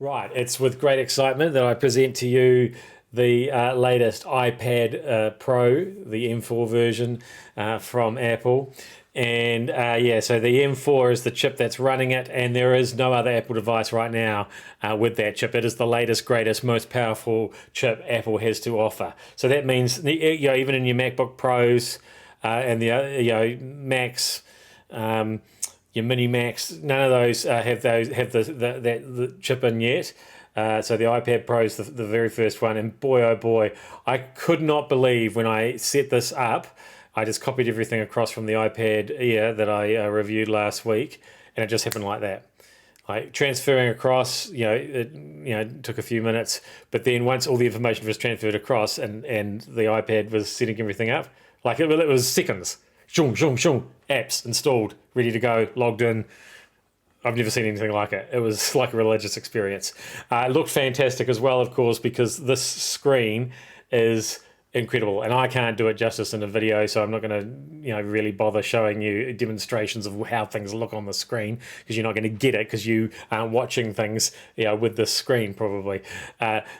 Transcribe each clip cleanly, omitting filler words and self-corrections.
Right, it's with great excitement that I present to you the latest iPad Pro, the M4 version from Apple. And yeah, so the M4 is the chip that's running it, and there is no other Apple device right now with that chip. It is the latest, greatest, most powerful chip Apple has to offer. So that means, even in your MacBook Pros and the Macs. Um, your Mini Max, none of those have the chip in yet. So the iPad Pro is the very first one, and boy oh boy, I could not believe when I set this up. I just copied everything across from the iPad Air that I reviewed last week, and it just happened like that. Like transferring across, it took a few minutes, but then once all the information was transferred across and the iPad was setting everything up, like it was seconds. Shung, shung, shung, apps installed, ready to go, logged in. I've never seen anything like it. It was like a religious experience. It looked fantastic as well, of course, because this screen is incredible, and I can't do it justice in a video, so I'm not going to, really bother showing you demonstrations of how things look on the screen because you're not going to get it because you aren't watching things, with the screen probably.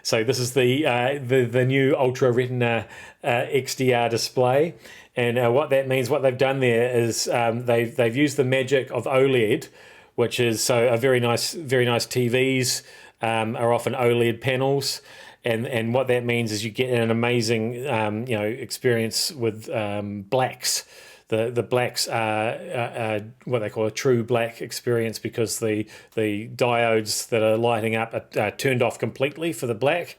So this is the new Ultra Retina XDR display. And what that means, what they've done there is they've used the magic of OLED, which is so a very nice TVs are often OLED panels, and what that means is you get an amazing experience with blacks. The blacks are what they call a true black experience because the diodes that are lighting up are turned off completely for the black.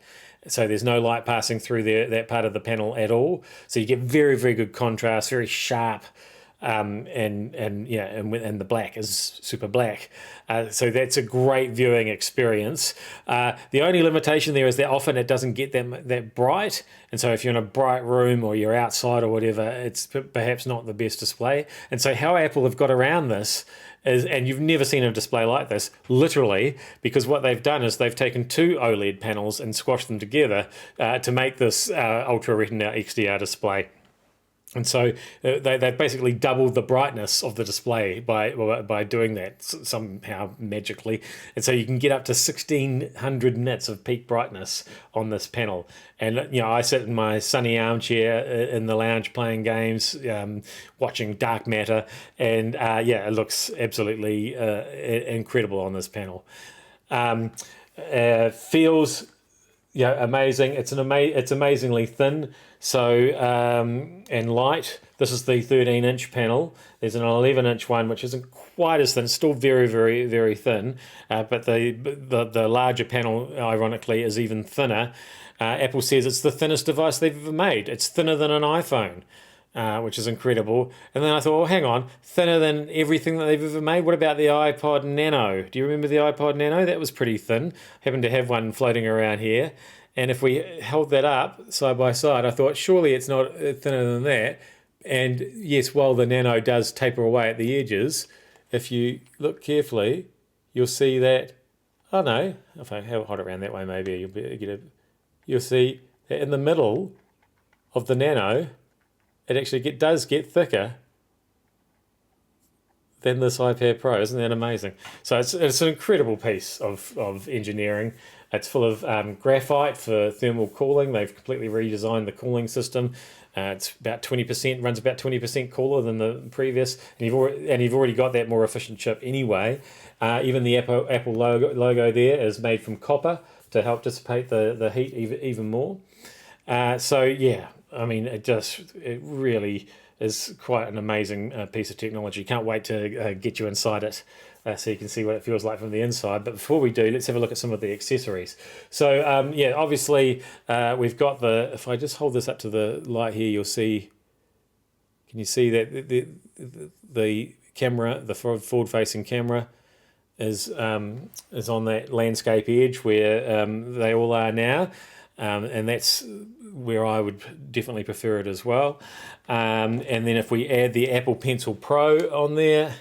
So there's no light passing through that part of the panel at all. So you get very, very good contrast, very sharp, and the black is super black. So that's a great viewing experience. The only limitation there is that often it doesn't get that bright, and so if you're in a bright room or you're outside or whatever, it's perhaps not the best display. And so how Apple have got around this is, and you've never seen a display like this, literally, because what they've done is they've taken two OLED panels and squashed them together to make this Ultra Retina XDR display. And so they've basically doubled the brightness of the display by doing that somehow magically. And so you can get up to 1600 nits of peak brightness on this panel. And, I sit in my sunny armchair in the lounge playing games, watching Dark Matter. And it looks absolutely incredible on this panel. Feels amazing. It's amazingly thin. So and light. This is the 13-inch panel. There's an 11-inch one which isn't quite as thin. Still very, very, very thin. But the larger panel, ironically, is even thinner. Apple says it's the thinnest device they've ever made. It's thinner than an iPhone. Which is incredible. And then I thought, well, hang on, thinner than everything that they've ever made? What about the iPod Nano? Do you remember the iPod Nano? That was pretty thin. Happened to have one floating around here. And if we held that up side by side, I thought, surely it's not thinner than that. And yes, while the Nano does taper away at the edges, if you look carefully, you'll see that, oh no, if I hold it around that way, maybe you'll see that in the middle of the Nano, it actually does get thicker than this iPad Pro. Isn't that amazing? So it's an incredible piece of engineering. It's full of graphite for thermal cooling. They've completely redesigned the cooling system. It's about 20%, runs about 20% cooler than the previous, and you've already got that more efficient chip anyway. Even the Apple logo there is made from copper to help dissipate the heat even more. So yeah, I mean, it really is quite an amazing piece of technology. Can't wait to get you inside it so you can see what it feels like from the inside. But before we do, let's have a look at some of the accessories. So obviously we've got if I just hold this up to the light here, you'll see, can you see that the camera, the forward-facing camera is on that landscape edge where they all are now. And that's where I would definitely prefer it as well. And then if we add the Apple Pencil Pro on there,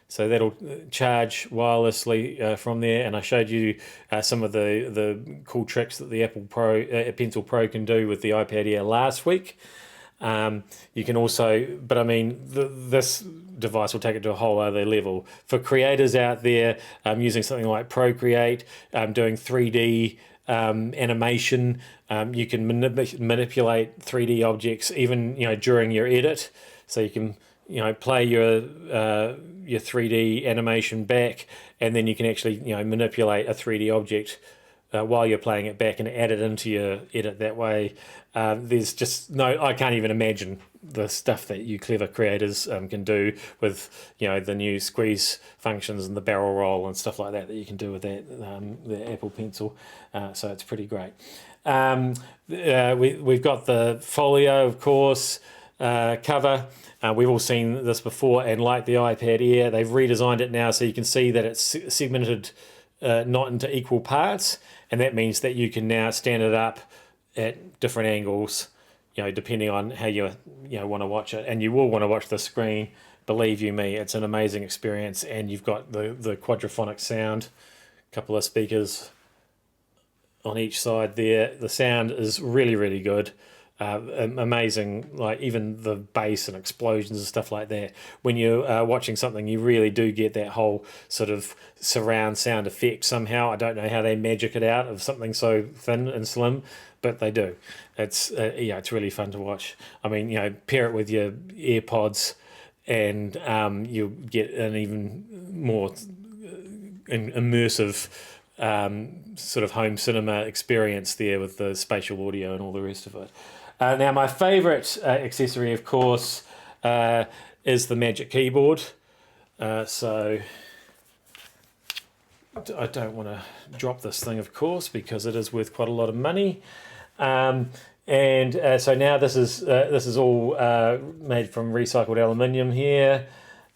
so that'll charge wirelessly from there. And I showed you some of the cool tricks that the Apple Pencil Pro can do with the iPad Air last week. You can also, but I mean, this device will take it to a whole other level. For creators out there using something like Procreate, doing 3D animation, you can manipulate 3D objects even during your edit, so you can play your 3D animation back, and then you can actually manipulate a 3D object while you're playing it back and add it into your edit that way. There's just I can't even imagine the stuff that you clever creators can do with the new squeeze functions and the barrel roll and stuff like that you can do with that the Apple Pencil. So it's pretty great. We've got the Folio, of course, cover. We've all seen this before, and like the iPad Air, they've redesigned it now so you can see that it's segmented not into equal parts, and that means that you can now stand it up at different angles, depending on how you want to watch it. And you will want to watch the screen. Believe you me, it's an amazing experience, and you've got the quadraphonic sound, a couple of speakers on each side there. The sound is really, really good. Amazing, like even the bass and explosions and stuff like that. When you're watching something, you really do get that whole sort of surround sound effect somehow. I don't know how they magic it out of something so thin and slim, but they do. It's it's really fun to watch. I mean, pair it with your AirPods, and you'll get an even more immersive sort of home cinema experience there with the spatial audio and all the rest of it. Now, my favourite accessory, of course, is the Magic Keyboard. So I don't want to drop this thing, of course, because it is worth quite a lot of money. So now this is all made from recycled aluminium here,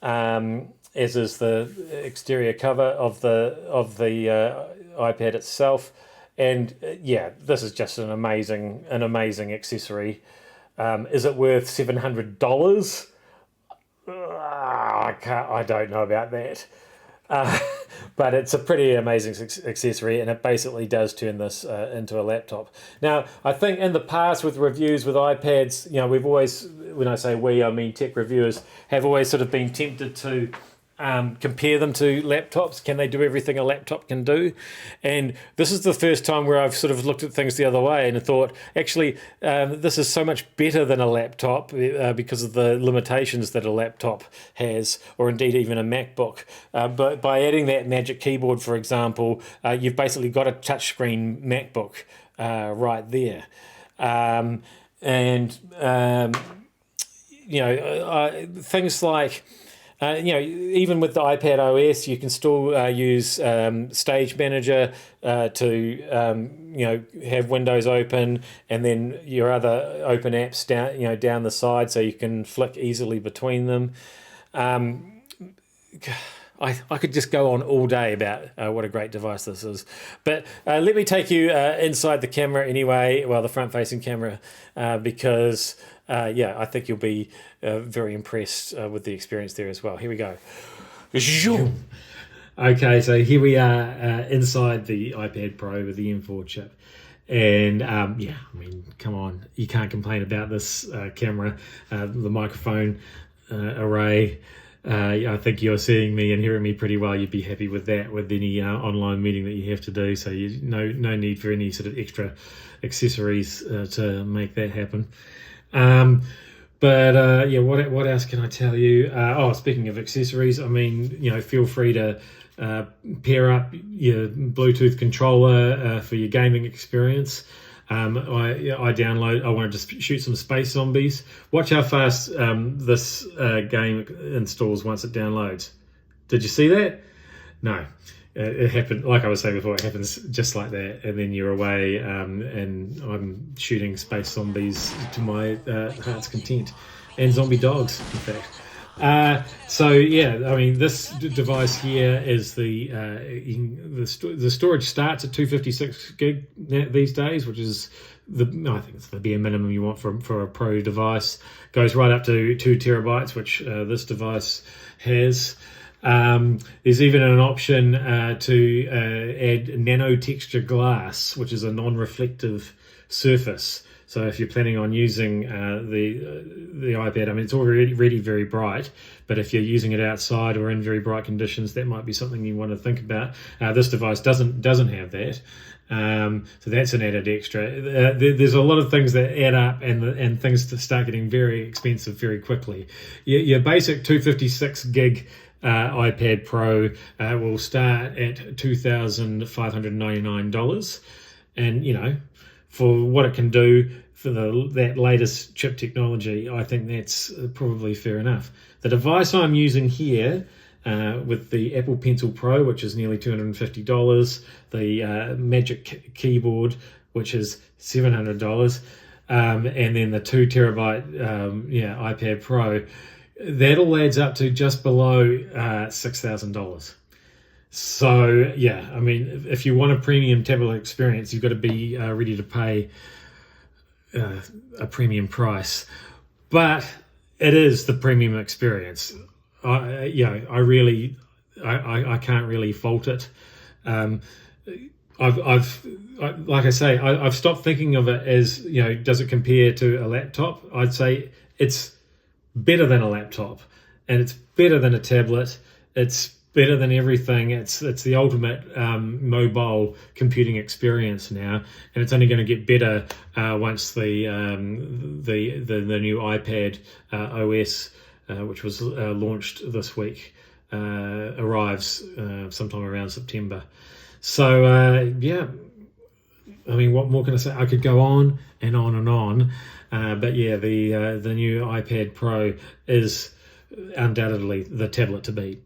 as is the exterior cover of the iPad itself. And this is just an amazing accessory. Is it worth $700? I don't know about that. But it's a pretty amazing accessory, and it basically does turn this into a laptop. Now, I think in the past with reviews with iPads, we've always, when I say we, I mean tech reviewers, have always sort of been tempted to compare them to laptops. Can they do everything a laptop can do? And this is the first time where I've sort of looked at things the other way and thought, actually, this is so much better than a laptop because of the limitations that a laptop has, or indeed even a MacBook. But by adding that Magic Keyboard, for example, you've basically got a touchscreen MacBook right there. Things like even with the iPad OS, you can still use Stage Manager to have windows open, and then your other open apps down the side, so you can flick easily between them. I could just go on all day about what a great device this is. But let me take you inside the camera anyway, well, the front-facing camera, because I think you'll be very impressed with the experience there as well. Here we go. Okay, so here we are inside the iPad Pro with the M4 chip. And come on, you can't complain about this camera, the microphone array. I think you're seeing me and hearing me pretty well. You'd be happy with that, with any online meeting that you have to do. So no need for any sort of extra accessories to make that happen. What else can I tell you? Speaking of accessories, feel free to pair up your Bluetooth controller for your gaming experience. I want to just shoot some Space Zombies. Watch how fast this game installs once it downloads. Did you see that? No. It happened, like I was saying before, it happens just like that, and then you're away, and I'm shooting Space Zombies to my heart's content, and zombie dogs, in fact. This device here is the storage starts at 256 gig these days, which is I think it's the bare minimum you want for a Pro device. Goes right up to 2 terabytes, which this device has. There's even an option to add nano texture glass, which is a non-reflective surface So if you're planning on using the iPad, I mean, it's already very bright, but if you're using it outside or in very bright conditions, that might be something you want to think about. This device doesn't have that. So that's an added extra. There's a lot of things that add up, and things to start getting very expensive very quickly. Your basic 256 gig iPad Pro will start at $2,599, and for what it can do for that latest chip technology, I think that's probably fair enough. The device I'm using here, with the Apple Pencil Pro, which is nearly $250, the Magic Keyboard, which is $700, and then the 2 terabyte iPad Pro, that all adds up to just below $6,000. So yeah, I mean, if you want a premium tablet experience, you've got to be ready to pay a premium price. But it is the premium experience. I can't really fault it. Like I say, I've stopped thinking of it as, does it compare to a laptop? I'd say it's better than a laptop, and it's better than a tablet. It's better than everything. It's the ultimate mobile computing experience now, and it's only going to get better once the new iPad OS, which was launched this week, arrives sometime around September. So yeah, I mean, what more can I say? I could go on and on and on, but yeah, the new iPad Pro is undoubtedly the tablet to beat.